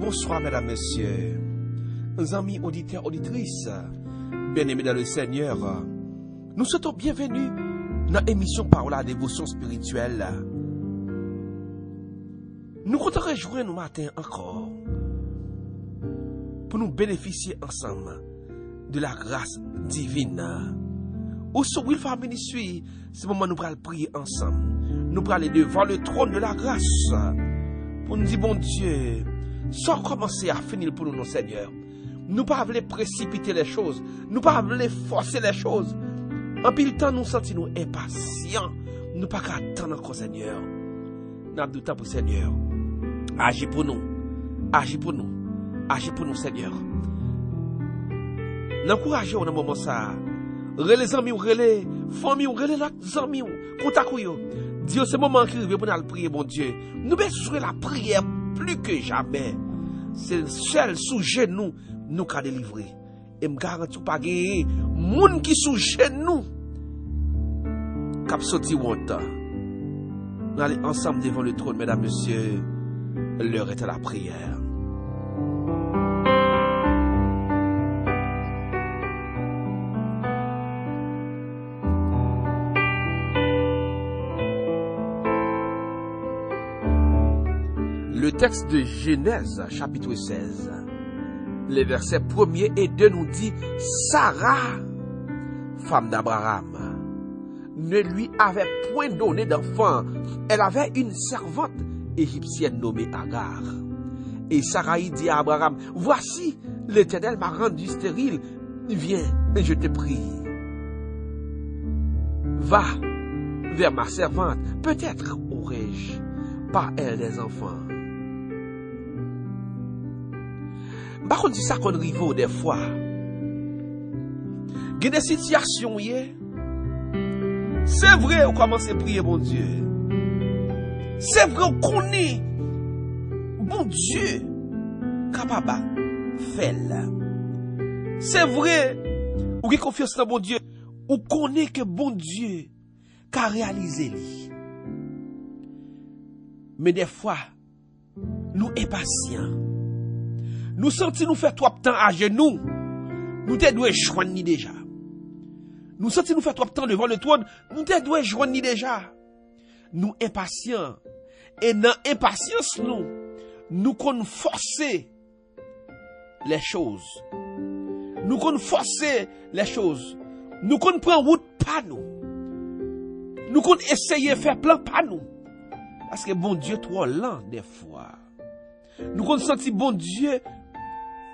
Bonsoir, mesdames, messieurs, amis auditeurs, auditrices, bien-aimés dans le Seigneur. Nous souhaitons bienvenue dans l'émission Parole à dévotion spirituelle. Nous comptons rejoindre nous matin encore pour nous bénéficier ensemble de la grâce divine. Au sur Wilfar Ministry, c'est le moment où nous allons prier ensemble. Nous allons aller devant le trône de la grâce pour nous dire, bon Dieu, sans commencer à finir pour nous, nos Seigneur. Nous ne pas voulons précipiter les choses. Nous ne pas voulons forcer les choses. En pile temps, nous sentons nous impatients. Nous ne pas attendre encore, Seigneur. Nous avons du temps pour Seigneur. Agis pour nous. Agis pour nous. Agis pour nous, Seigneur. N'encouragez-vous dans le moment ça. Relais amis ou relais famille ou relais les amis ou contact ou Dieu ce moment qui arrive pour nous prier mon Dieu. Nous besoin la prière plus que jamais. C'est le seul sous genou nous qu'a délivrer. Et me garantis pas gagner monde qui sous genou cap sorti honte. Nous allons ensemble devant le trône, mesdames, messieurs. L'heure est à la prière. Le texte de Genèse, chapitre 16, les versets 1er et 2 nous dit Sarah, femme d'Abraham, ne lui avait point donné d'enfant. Elle avait une servante égyptienne nommée Agar. Et Sarah dit à Abraham, voici, l'Éternel m'a rendu stérile. Viens, je te prie. Va vers ma servante. Peut-être aurai-je par elle des enfants. Par contre, ça qu'on arrive des fois. Il y a des situations, c'est vrai, on commence à prier, bon Dieu. C'est vrai, on connaît, bon Dieu, capable de faire. C'est vrai, on a confiance dans bon Dieu. On connaît que bon Dieu a réalisé. Mais des fois, nous impatients. Nous sentons nous faire trop de temps à genoux. Nous devons joindre déjà. Nous sentons nous faire trop de temps devant le trône. Nous devons joindre déjà. Nous impatients. Et dans l'impatience, nous qu'on forcer les choses. Nous qu'on forcer les choses. Nous qu'on prend route pas nous. Nous qu'on essayer de faire plan pas nous. Parce que bon Dieu trop lent des fois. Nous qu'on senti bon Dieu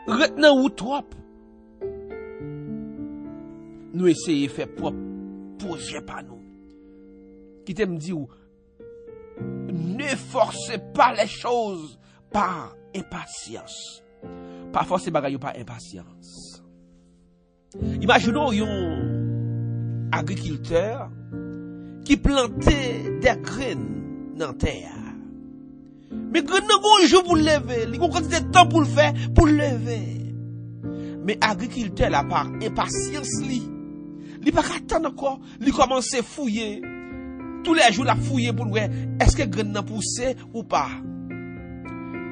retenant ou trop. Nous essayons de faire propre projet par nous. Qui t'aime dire, ne forcez pas les choses par impatience. Pas forcer bagaille par impatience. Imaginons un agriculteur qui plantait des graines dans la terre. Mais graines n'a un jour pour lever, il y a quantité de temps pour le faire, pour lever. Mais agriculteur là par impatience il pas attendre encore, il commence à fouiller. Tous les jours la fouiller pour voir est-ce que graine n'a poussé ou pas.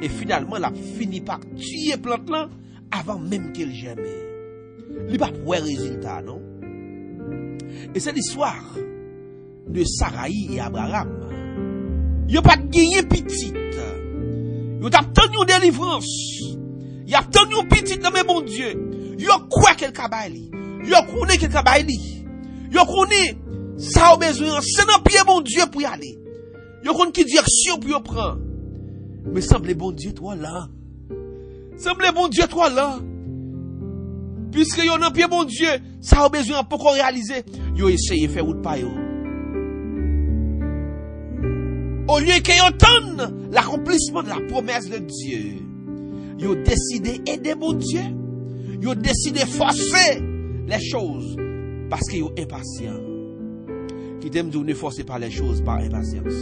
Et finalement la fini par tuer plante là avant même qu'elle germe. Il pas pour résultat non. Et c'est l'histoire de Sarah et Abraham. Ils n'ont pas gagné petite. Ils ont obtenu une délivrance. Ils ont obtenu une petite dans mes bon Dieu. Ils ont quoi quel cabali. Ils ont connu quel cabali. Ils ont connu ça a besoin. C'est dans pied bon Dieu pour y aller. Ils ont connu quelle direction pour y prendre. Mais semble bon Dieu toi là. Semble bon Dieu toi là. Puisque ils ont dans pied bon Dieu, ça a besoin pour qu'on réaliser. Ils ont essayé de faire route par eux. Au lieu qu'ils entendent l'accomplissement de la promesse de Dieu, ils ont décidé d'aider mon Dieu. Ils ont décidé de forcer les choses parce qu'ils sont impatients. Qui t'aime dire ne forcez pas les choses par impatience.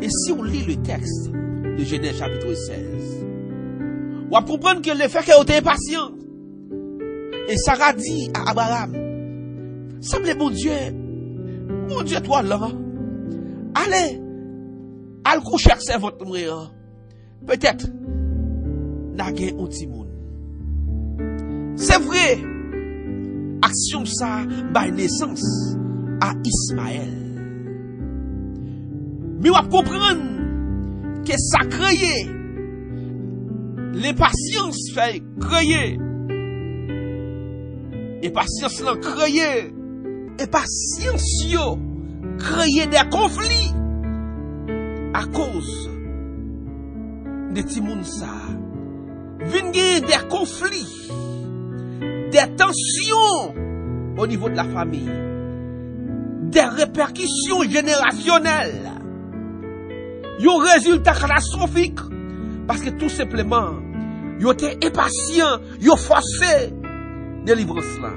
Et si on lit le texte de Genèse chapitre 16, on va comprendre que le fait qu'ils étaient impatients. Et Sarah dit à Abraham, semble bon Dieu, toi là, allez, al coucher avec servante moi. Peut-être n'a gen un petit monde. C'est vrai. Action ça by naissance à Ismaël. Mais on va comprendre que ça crée l'impatience fait créer. Impatience là créer. Impatience yo créer des conflits à cause de ti moun ça. Vin gagner des conflits, des tensions au niveau de la famille, des répercussions générationnelles. Yon résultat catastrophique parce que tout simplement yon était impatient, yon forcé délivrance là.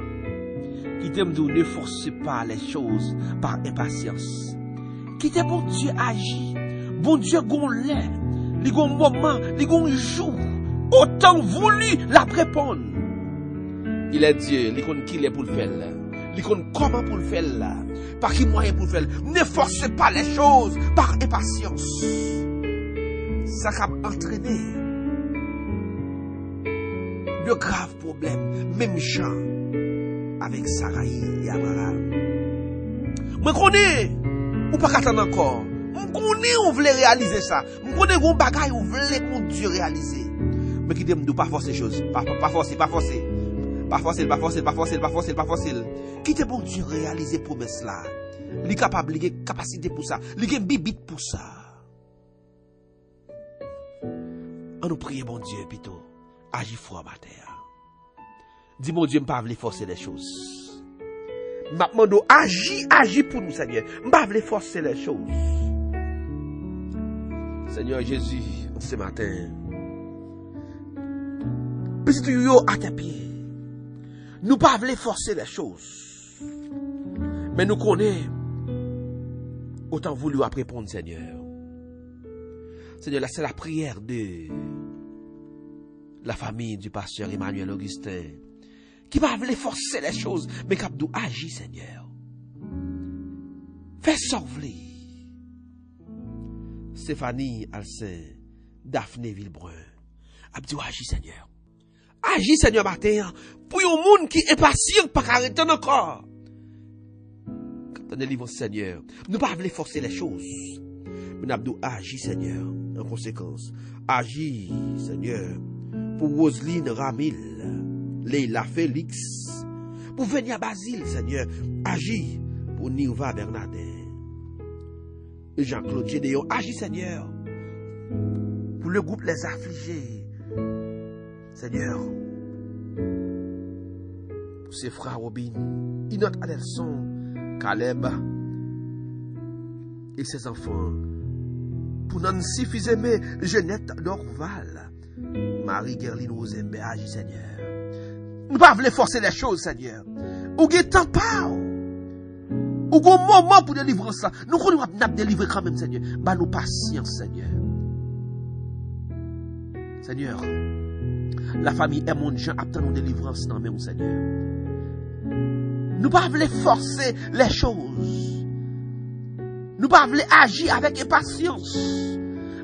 Qui t'aime de ne forcez pas les choses par impatience. Qui t'aime bon Dieu agit, bon Dieu gon lait, li gon moment, li gon jour, autant voulu la répondre. Il est Dieu, li kon qui est pour le faire là. Li kon comment pour le faire là. Par qui moyen pour le faire. Ne forcez pas les choses par impatience. Ça va entraîner de graves problèmes, même gens avec Sarai et Abraham. Moi connais ou pas attendre encore. Moi connais on voulait réaliser ça. Moi connais un bagage on voulait mon Dieu réaliser. Mais qui dit pas forcer les choses, pas forcer. Pas facile. Qui te bon Dieu réaliser promesse là. Li capable, li capacité pour ça. Li gen bibite pour ça. On nous prie bon Dieu plutôt. Agis fort matin. Dis mon Dieu, m'pa vle forcer les choses. M'a demandé agis pour nous Seigneur. M'pa vle forcer les choses. Seigneur Jésus, ce matin. Petit yo à tes pieds. Nous pas voulons forcer les choses. Mais nous connaissons autant voulu à répondre, Seigneur. Seigneur, là, c'est la prière de la famille du pasteur Emmanuel Augustin qui pas voulu forcer les choses, mais qui a dû agir, Seigneur. Fais sauver Stéphanie Alcin, Daphné Villebrun. A dû agir, Seigneur. Agis, Seigneur, matin, pour un monde qui est impatient, pas arrêter encore. Quand on est libre, Seigneur, nous pas voulons forcer les choses. Mais nous agis, Seigneur, en conséquence. Agis, Seigneur, pour Roseline Ramil, Leila Félix, pour venir à Basile, Seigneur. Agis pour Nirva Bernardin. Jean-Claude Gédéon, agis, Seigneur, pour le groupe Les Affligés. Seigneur, pour ses frères Robin, Inot Adelson, Caleb et ses enfants, pour Nancy Fils-Aimé, Jeannette Dorval, Marie Gerline Rosenberg, agis Seigneur. Nous ne pouvons pas forcer les choses, Seigneur. Ou qu'il temps pas, ou qu'il moment pour délivrer ça. Nous connaissons pas délivrer quand même, Seigneur. Bah nous patience, Seigneur. Seigneur. La famille est mon gens attend nos délivrances dans même Seigneur. Nous pas voulons forcer les choses. Nous pas voulons agir avec impatience.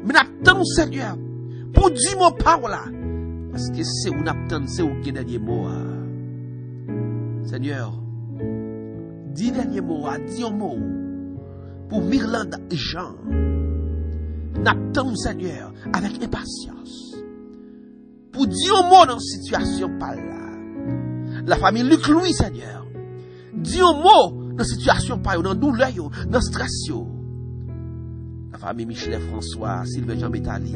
Mais nous attendons Seigneur pour dire mon parole. Parce que c'est où nous attendons, c'est où qui est dernier mot. Seigneur, dis dernier mot, dis un mot pour Mirlande Jean. Nous attendons Seigneur avec impatience. Pour dire un mot dans situation par là. La famille Luc Louis, Seigneur. Dis un mot dans situation par là, dans douleur, dans stress. La famille Michelet François, Sylvain Jean Bétali.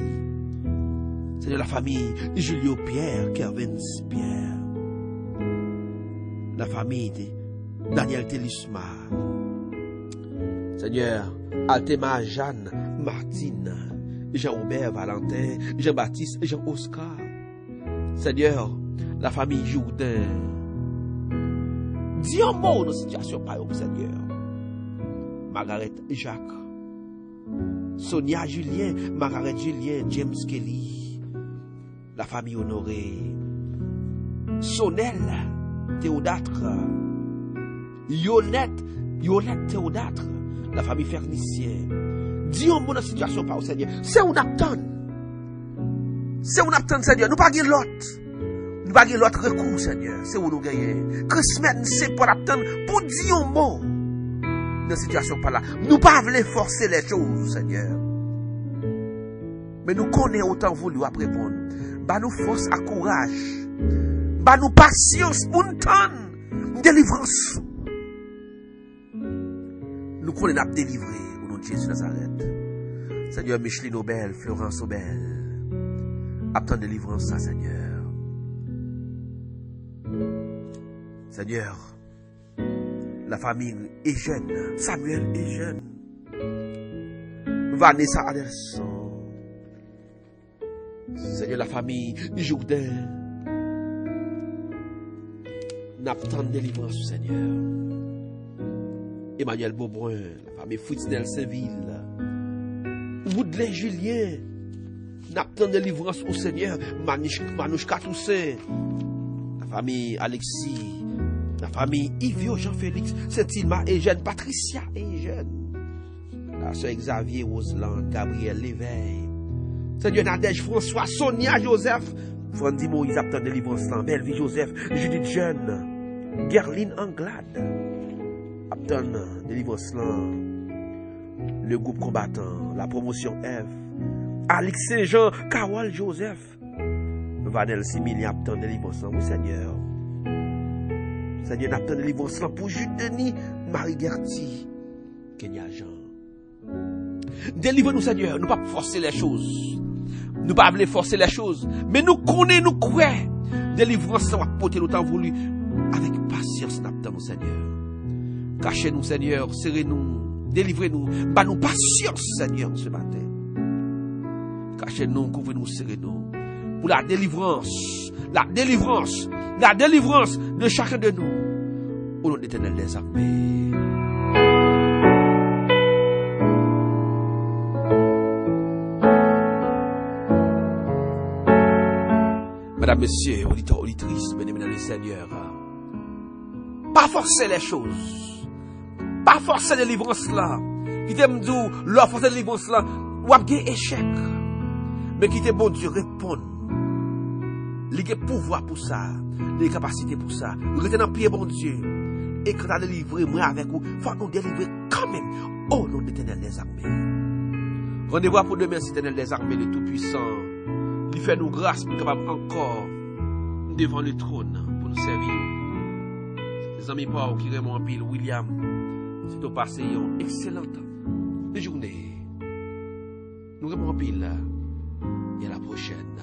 Seigneur, la famille Julio Pierre, Kervin Pierre. La famille de Daniel Télisma. Seigneur, Altema Jeanne Martine, Jean-Aubert Valentin, Jean-Baptiste, Jean-Oscar. Seigneur, la famille Jourdain. Dis un mot dans la situation par exemple, Seigneur. Margaret Jacques. Sonia Julien, Margaret Julien, James Kelly. La famille Honorée. Sonel Théodatre. Yolette Théodatre. La famille Fernicien. Dis un mot dans la situation par au Seigneur. C'est où n'attend. C'est où n'attend, Seigneur. Nous pas gagner l'autre. Nous pas gagner l'autre recours, Seigneur. C'est où nous gagnons. Que semaine, c'est pas l'attendre pour dire un mot. Dans la situation par là. Nous pas voulons forcer les choses, Seigneur. Mais nous connaissons autant voulu à répondre. Bah nous force à courage. Bah nous patience pour nous tendre. Délivrance. Nous connaissons à délivrer au nom de Jésus de Nazareth. Seigneur Micheline Aubel, Florence Aubel. Attends délivrance ça, Seigneur. Seigneur, la famille est jeune. Samuel est jeune. Vanessa Adelson. Seigneur, la famille Jourdain. N'attend délivrance, Seigneur. Emmanuel Beaubrun, la famille Fritz Nelsenville. Woodley Julien. N'attend délivrance au Seigneur. Manouchka Toussaint. La famille Alexis. La famille Yvio Jean-Félix. Saint-Ilma et jeune. Patricia et jeune. La sœur Xavier Roseland. Gabriel Léveil. Seigneur Nadège François. Sonia Joseph. Frandy Moïse attend délivrance. Belvie Joseph. Judith Jeune. Gerline Anglade. Attend délivrance. Le groupe combattant. La promotion F. Alix Saint-Jean. Carole Joseph. Vanel Similien attend délivrance. Oui, Seigneur. Seigneur, n'attend délivrance pour Jude Denis. Marie Gertie. Kenya Jean. Délivre-nous, Seigneur. Nous pas forcer les choses. Nous pas voulons forcer les choses. Mais nous connaissons, nous croyons. Délivrance, ça va porter le temps voulu. Avec patience, nous attendons, Seigneur. Cachez-nous, Seigneur. Serrez-nous. Délivrez-nous. Bah nous patience, Seigneur, ce matin. Cachez-nous, couvrez-nous, serrez-nous. Pour la délivrance. La délivrance. La délivrance de chacun de nous. Au nom de l'Éternel des armées. Mesdames, messieurs, auditeurs, auditrices, bien-aimés dans le Seigneur, pas forcer les choses, pas forcer les délivrance là, qui t'aime dit, leur forcer les délivrance là, ou à bien échec, mais qui t'aime bon Dieu répondre, il a pouvoir pour ça, les capacités pour ça, rester dans le pied bon Dieu, et quand tu as délivré moi avec vous, il faut nous délivrer quand même, au nom de l'Éternel des armées. Rendez-vous pour demain, c'est l'Éternel des armées, le Tout-Puissant. Il fait nous grâce pour capable encore devant le trône pour nous servir. Les amis Paul qui remontent en pile, William, c'est au passé une excellente journée. Nous remontons en pile et à la prochaine.